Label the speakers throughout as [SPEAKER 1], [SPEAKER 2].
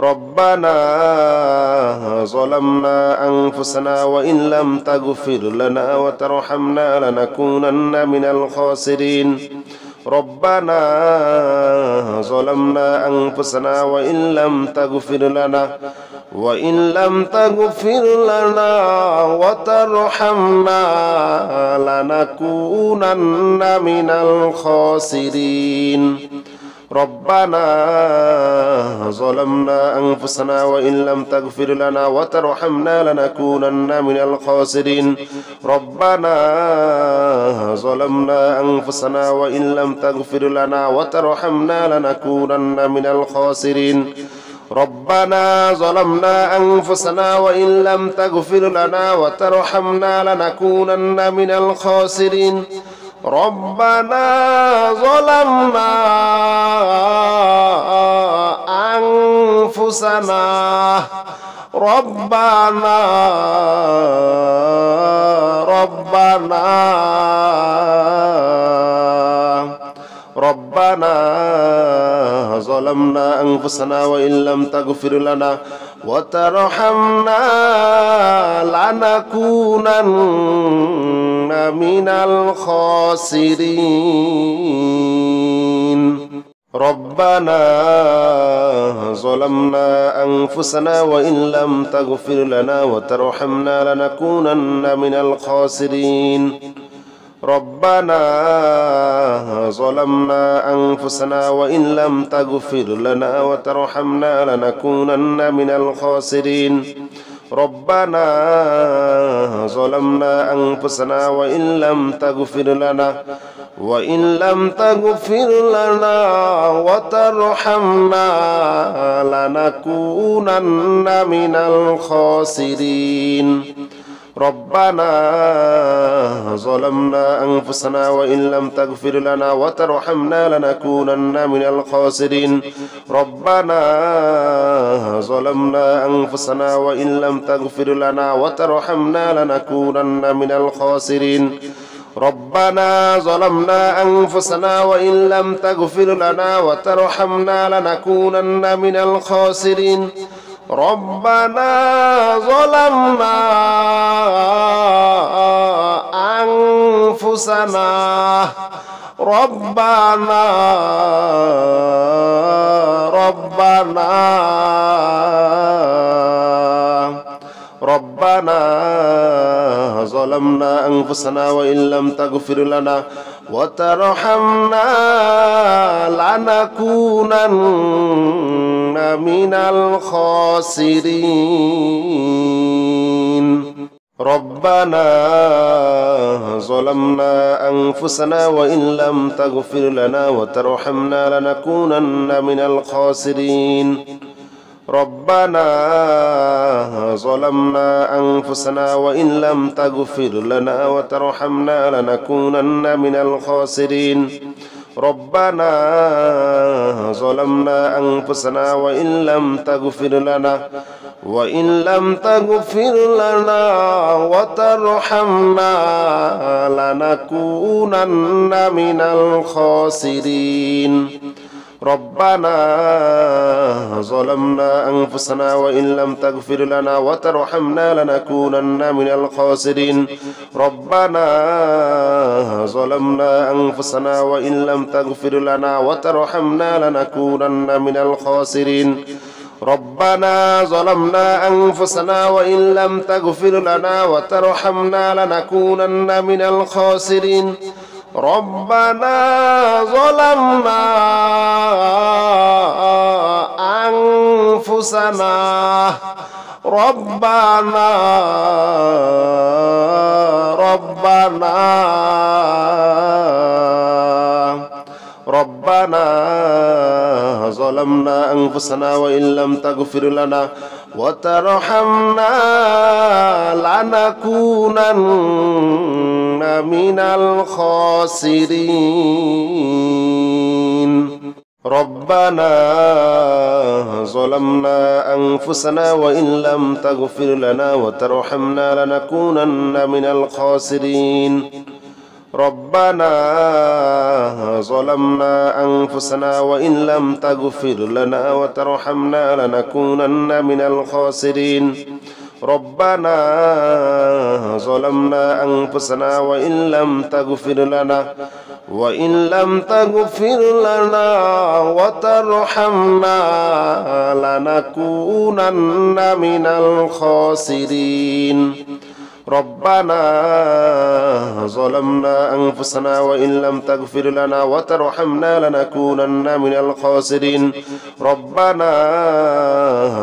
[SPEAKER 1] ربنا ظلمنا أنفسنا وإن لم تغفر لنا وترحمنا لنكونن من الخاسرين ربنا ظلمنا أنفسنا وإن لم تغفر لنا وترحمنا لنكونن من الخاسرين ربنا ظلمنا أنفسنا وإن لم تغفر لنا وترحمنا لنكونن من الخاسرين ربنا ظلمنا أنفسنا وإن لم تغفر لنا وترحمنا لنكونن من الخاسرين ربنا ظلمنا أنفسنا وإن لم تغفر لنا وترحمنا لنكونن من الخاسرين ربنا ظلمنا أنفسنا ربنا ظلمنا أنفسنا وإن لم تغفر لنا وترحمنا لنكونن من الخاسرين ربنا ظلمنا أنفسنا وإن لم تغفر لنا وترحمنا لنكونن من الخاسرين ربنا ظلمنا أنفسنا وإن لم تغفر لنا وترحمنا لنكونن من الخاسرين ربنا ظلمنا أنفسنا وإن لم تغفر لنا وترحمنا لنكونن من الخاسرين ربنا ظلمنا أنفسنا وإن لم تغفر لنا وترحمنا لنكونن من الخاسرين ربنا ظلمنا أنفسنا وإن لم تغفر لنا وترحمنا لنكونن من الخاسرين ربنا ظلمنا أنفسنا وإن لم تغفر لنا وترحمنا لنكونن من الخاسرين ربنا ظلمنا أنفسنا ربنا ظلمنا أنفسنا وإن لم تغفر لنا وترحمنا لنكونن من الخاسرين ربنا ظلمنا أنفسنا وإن لم تغفر لنا وترحمنا لنكونن من الخاسرين ربنا ظلمنا أنفسنا وإن لم تغفر لنا وترحمنا لنكونن من الخاسرين ربنا ظلمنا أنفسنا وإن لم تغفر لنا وترحمنا لنكونن من الخاسرين ربنا ظلمنا أنفسنا وإن لم تغفر لنا وترحمنا لنكونن من الخاسرين ربنا ظلمنا أنفسنا وإن لم تغفر لنا وترحمنا لنكونن من الخاسرين ربنا ظلمنا أنفسنا وإن لم تغفر لنا وترحمنا لنكونن من الخاسرين ربنا ظلمنا أنفسنا ربنا ظلمنا أنفسنا وإن لم تغفر لنا وترحمنا لنكونن من الخاسرين ربنا ظلمنا أنفسنا وإن لم تغفر لنا وترحمنا لنكونن من الخاسرين ربنا ظلمنا أنفسنا وإن لم تغفر لنا وترحمنا لنكونن من الخاسرين ربنا ظلمنا أنفسنا وإن لم تغفر لنا وترحمنا لنكونن من الخاسرين ربنا ظلمنا أنفسنا وإن لم تغفر لنا وترحمنا لنكونن من الخاسرين ربنا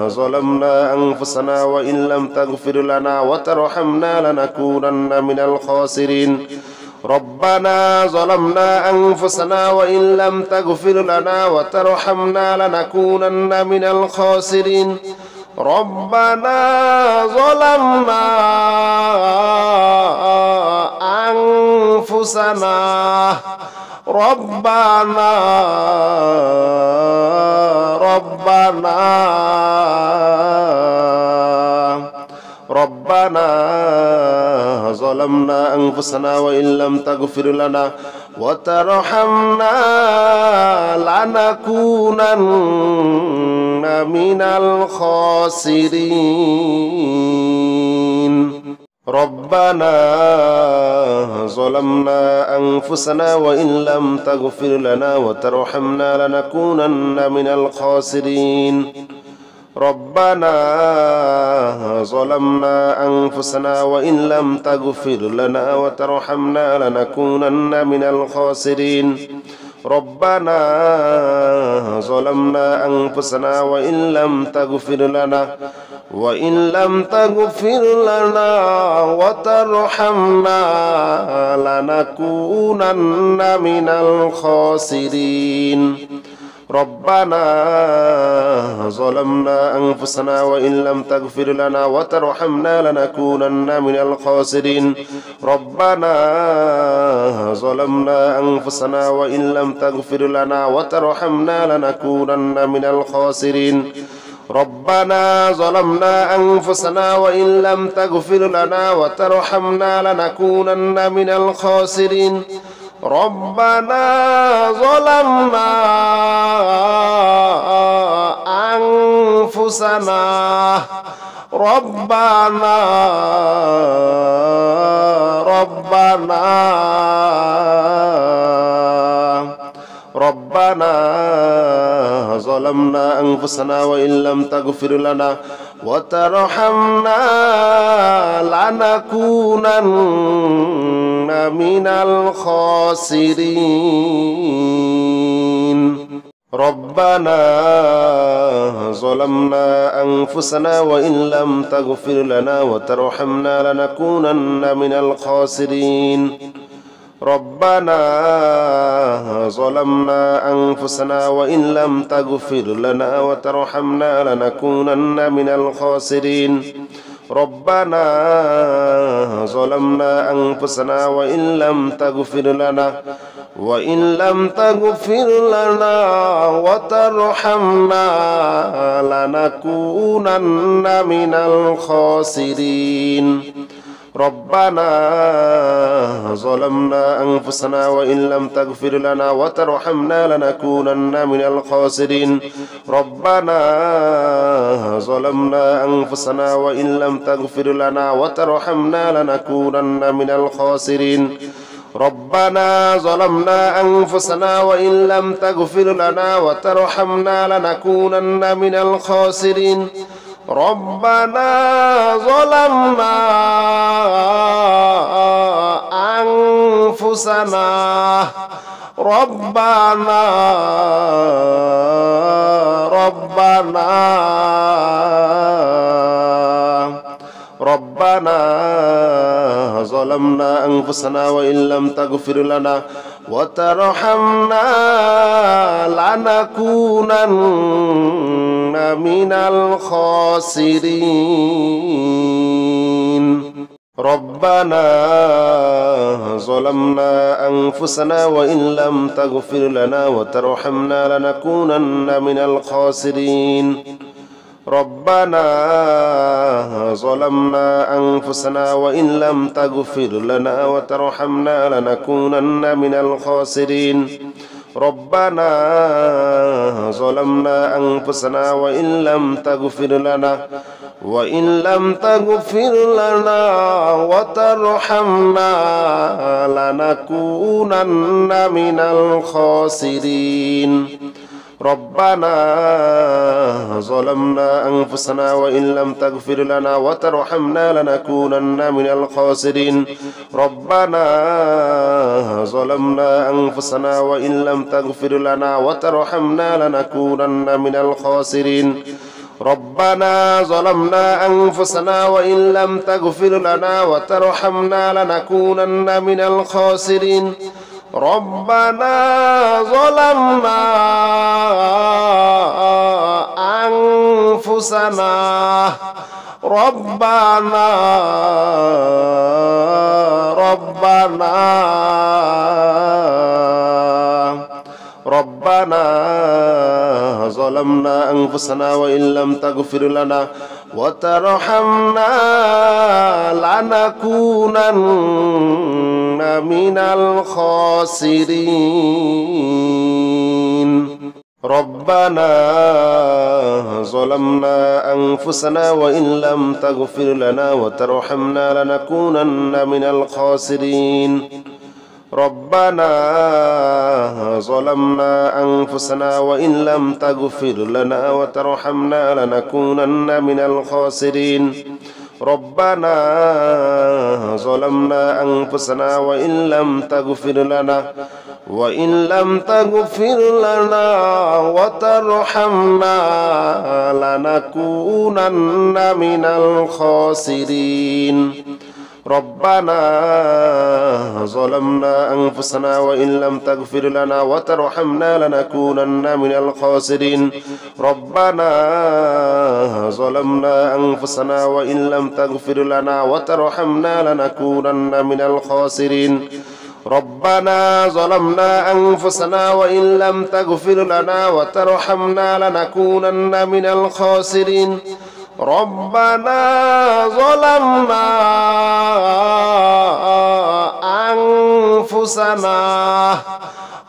[SPEAKER 1] ظلمنا أنفسنا وإن لم تغفر لنا وترحمنا لنكونن من الخاسرين ربنا ظلمنا أنفسنا وإن لم تغفر لنا وترحمنا لنكونن من الخاسرين ربنا ظلمنا أنفسنا ربنا ظلمنا أنفسنا وإن لم تغفر لنا وترحمنا لنكونن من الخاسرين ربنا ظلمنا أنفسنا وإن لم تغفر لنا وترحمنا لنكونن من الخاسرين ربنا ظلمنا أنفسنا وإن لم تغفر لنا وترحمنا لنكونن من الخاسرين ربنا ظلمنا أنفسنا وإن لم تغفر لنا وترحمنا لنكونن من الخاسرين ربنا ظلمنا أنفسنا وإن لم تغفر لنا وترحمنا لنكونن من الخاسرين ربنا ظلمنا أنفسنا وإن لم تغفر لنا وترحمنا لنكونن من الخاسرين ربنا ظلمنا أنفسنا وإن لم تغفر لنا وترحمنا لنكونن من الخاسرين ربنا ظلمنا أنفسنا ربنا ظلمنا أنفسنا وإن لم تغفر لنا وترحمنا لنكونن من الخاسرين ربنا ظلمنا أنفسنا وإن لم تغفر لنا وترحمنا لنكونن من الخاسرين ربنا ظلمنا أنفسنا وإن لم تغفر لنا وترحمنا لنكونن من الخاسرين ربنا ظلمنا أنفسنا وإن لم تغفر لنا وترحمنا لنكونن من الخاسرين ربنا ظلمنا أنفسنا وإن لم تغفر لنا وترحمنا لنكونن من الخاسرين ربنا ظلمنا أنفسنا وإن لم تغفر لنا وترحمنا لنكونن من الخاسرين ربنا ظلمنا أنفسنا وإن لم تغفر لنا وترحمنا لنكونن من الخاسرين ربنا ظلمنا أنفسنا ربنا ظلمنا أنفسنا وإن لم تغفر لنا وترحمنا لنكونن من الخاسرين ربنا ظلمنا أنفسنا وإن لم تغفر لنا وترحمنا لنكونن من الخاسرين ربنا ظلمنا أنفسنا وإن لم تغفر لنا وترحمنا لنكونن من الخاسرين ربنا ظلمنا أنفسنا وإن لم تغفر لنا وترحمنا لنكونن من الخاسرين ربنا ظلمنا أنفسنا وإن لم تغفر لنا وترحمنا لنكونن من الخاسرين ربنا ظلمنا أنفسنا وإن لم تغفر لنا وترحمنا لنكونن من الخاسرين ربنا ظلمنا أنفسنا وإن لم تغفر لنا وترحمنا لنكونن من الخاسرين ربنا ظلمنا أنفسنا ربنا ظلمنا أنفسنا وإن لم تغفر لنا وترحمنا لنكونن من الخاسرين ربنا ظلمنا أنفسنا وإن لم تغفر لنا وترحمنا لنكونن من الخاسرين ربنا ظلمنا أنفسنا وإن لم تغفر لنا وترحمنا لنكونن من الخاسرين ربنا ظلمنا أنفسنا وإن لم تغفر لنا وترحمنا لنكونن من الخاسرين ربنا ظلمنا أنفسنا وإن لم تغفر لنا وترحمنا لنكونن من الخاسرين ربنا ظلمنا أنفسنا وإن لم تغفر لنا وترحمنا لنكونن من الخاسرين ربنا ظلمنا أنفسنا وإن لم تغفر لنا وترحمنا لنكونن من الخاسرين ربنا ظلمنا أنفسنا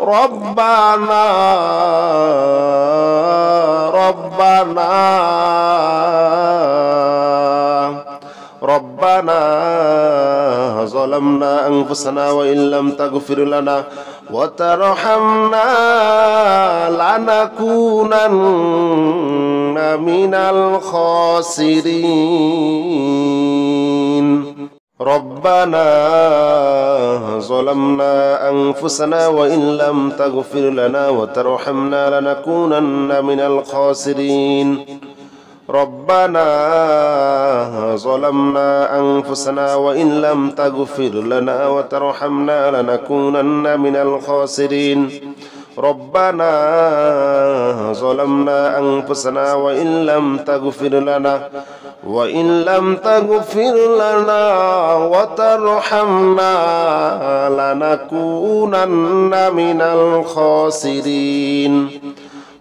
[SPEAKER 1] ربنا ظلمنا أنفسنا وإن لم تغفر لنا وترحمنا لنكونن من الخاسرين ربنا ظلمنا أنفسنا وإن لم تغفر لنا وترحمنا لنكونن من الخاسرين ربنا ظلمنا أنفسنا وإن لم تغفر لنا وترحمنا لنكونن من الخاسرين ربنا ظلمنا أنفسنا وإن لم تغفر لنا وترحمنا لنكونن من الخاسرين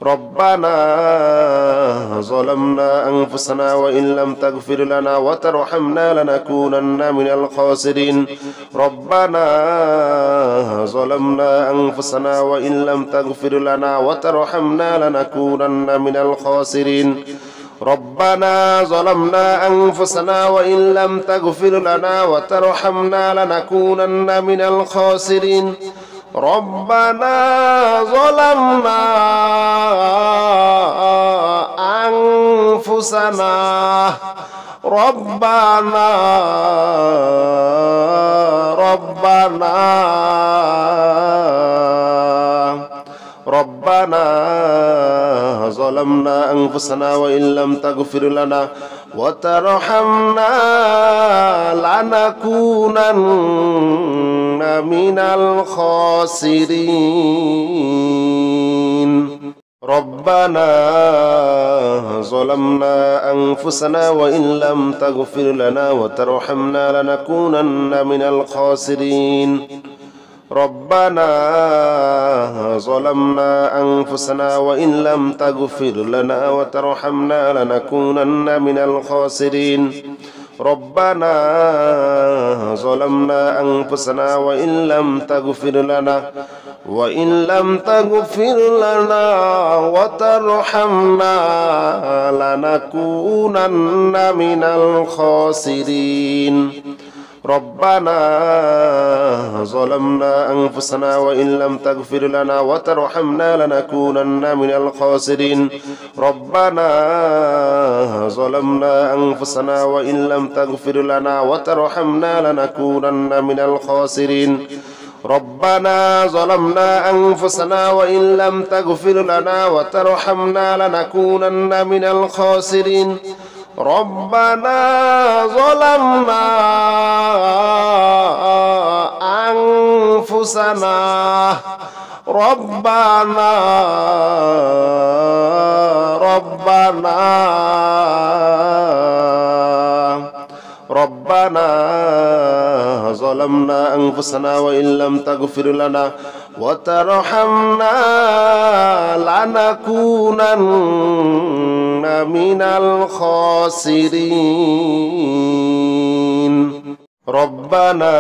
[SPEAKER 1] ربنا ظلمنا أنفسنا وإن لم تغفر لنا وترحمنا لنكونن من الخاسرين ربنا ظلمنا أنفسنا وإن لم تغفر لنا وترحمنا لنكونن من الخاسرين ربنا ظلمنا أنفسنا وإن لم تغفر لنا وترحمنا لنكونن من الخاسرين ربنا ظلمنا أنفسنا ربنا ظلمنا أنفسنا وإن لم تغفر لنا وترحمنا لنكونن من الخاسرين ربنا ظلمنا أنفسنا وإن لم تغفر لنا وترحمنا لنكونن من الخاسرين ربنا ظلمنا أنفسنا وإن لم تغفر لنا وترحمنا لنكونن من الخاسرين ربنا ظلمنا أنفسنا وإن لم تغفر لنا وترحمنا لنكونن من الخاسرين ربنا ظلمنا أنفسنا وإن لم تغفر لنا وترحمنا لنكونن من الخاسرين ربنا ظلمنا أنفسنا وإن لم تغفر لنا وترحمنا لنكونن من الخاسرين ربنا ظلمنا أنفسنا وإن لم تغفر لنا وترحمنا لنكونن من الخاسرين ربنا ظلمنا أنفسنا ربنا ظلمنا أنفسنا وإن لم تغفر لنا وترحمنا لنكونن من الخاسرين ربنا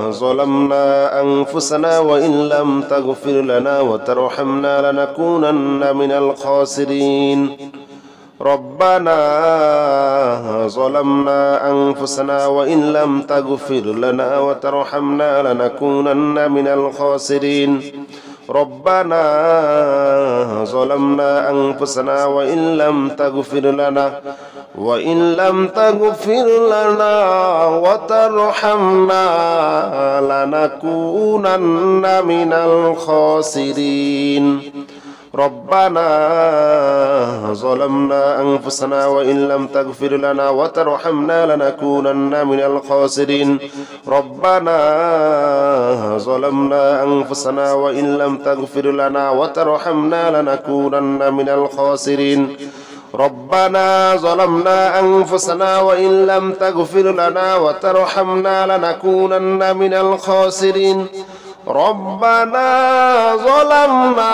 [SPEAKER 1] ظلمنا أنفسنا وإن لم تغفر لنا وترحمنا لنكونن من الخاسرين ربنا ظلمنا أنفسنا وإن لم تغفر لنا وترحمنا لنكونن من الخاسرين ربنا ظلمنا أنفسنا وإن لم تغفر لنا وترحمنا لنكونن من الخاسرين ربنا ظلمنا أنفسنا وإن لم تغفر لنا وترحمنا لنكونن من الخاسرين ربنا ظلمنا أنفسنا وإن لم تغفر لنا وترحمنا لنكونن من الخاسرين ربنا ظلمنا أنفسنا وإن لم تغفر لنا وترحمنا لنكونن من الخاسرين ربنا ظلمنا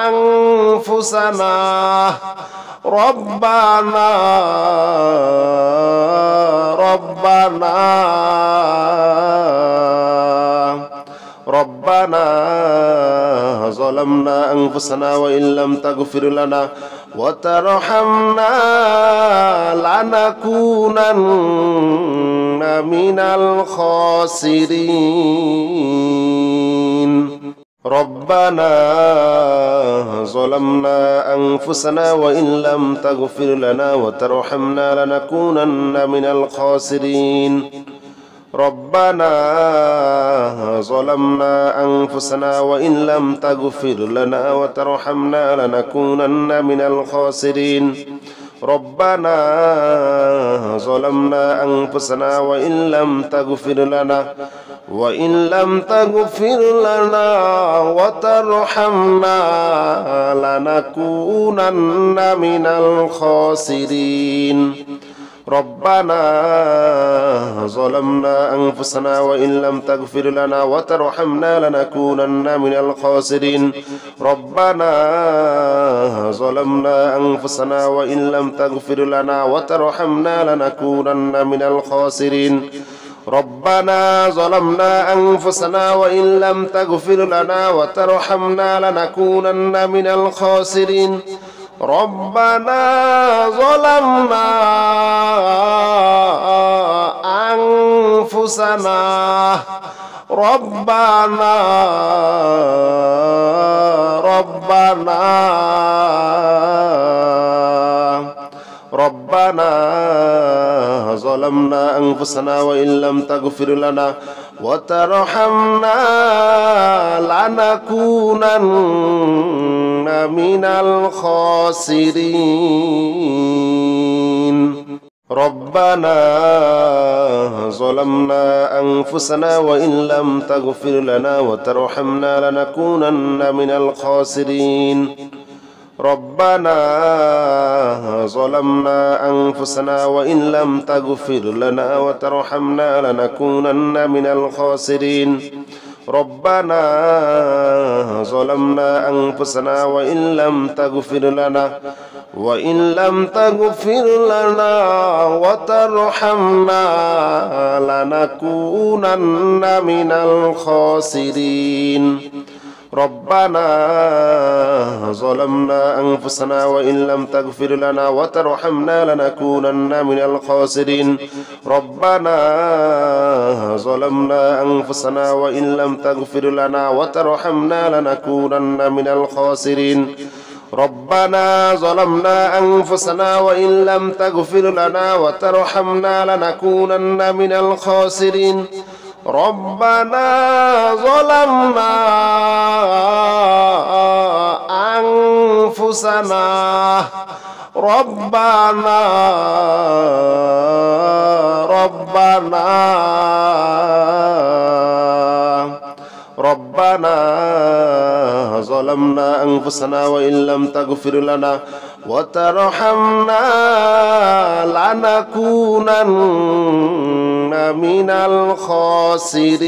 [SPEAKER 1] أنفسنا ربنا ظلمنا أنفسنا وإن لم تغفر لنا وترحمنا لنكونن من الخاسرين ربنا ظلمنا أنفسنا وإن لم تغفر لنا وترحمنا لنكونن من الخاسرين ربنا ظلمنا أنفسنا وإن لم تغفر لنا وترحمنا لنكونن من الخاسرين ربنا ظلمنا أنفسنا وإن لم تغفر لنا وترحمنا لنكونن من الخاسرين ربنا ظلمنا أنفسنا وإن لم تغفر لنا وترحمنا لنكونن من الخاسرين ربنا ظلمنا أنفسنا وإن لم تغفر لنا وترحمنا لنكونن من الخاسرين ربنا ظلمنا أنفسنا وإن لم تغفر لنا وترحمنا لنكونن من الخاسرين ربنا ظلمنا أنفسنا ربنا ظلمنا أنفسنا وإن لم تغفر لنا وترحمنا لنكونن من الخاسرين ربنا ظلمنا أنفسنا وإن لم تغفر لنا وترحمنا لنكونن من الخاسرين ربنا ظلمنا أنفسنا وإن لم تغفر لنا وترحمنا لنكونن من الخاسرين ربنا ظلمنا أنفسنا وإن لم تغفر لنا وترحمنا لنكونن من الخاسرين ربنا ظلمنا أنفسنا وإن لم تغفر لنا وترحمنا لنكونن من الخاسرين ربنا ظلمنا أنفسنا وإن لم تغفر لنا وترحمنا لنكونن من الخاسرين ربنا ظلمنا أنفسنا وإن لم تغفر لنا وترحمنا لنكونن من الخاسرين ربنا ظلمنا أنفسنا ربنا ظلمنا أنفسنا وإن لم تغفر لنا وترحمنا لنكونن من الخاسرين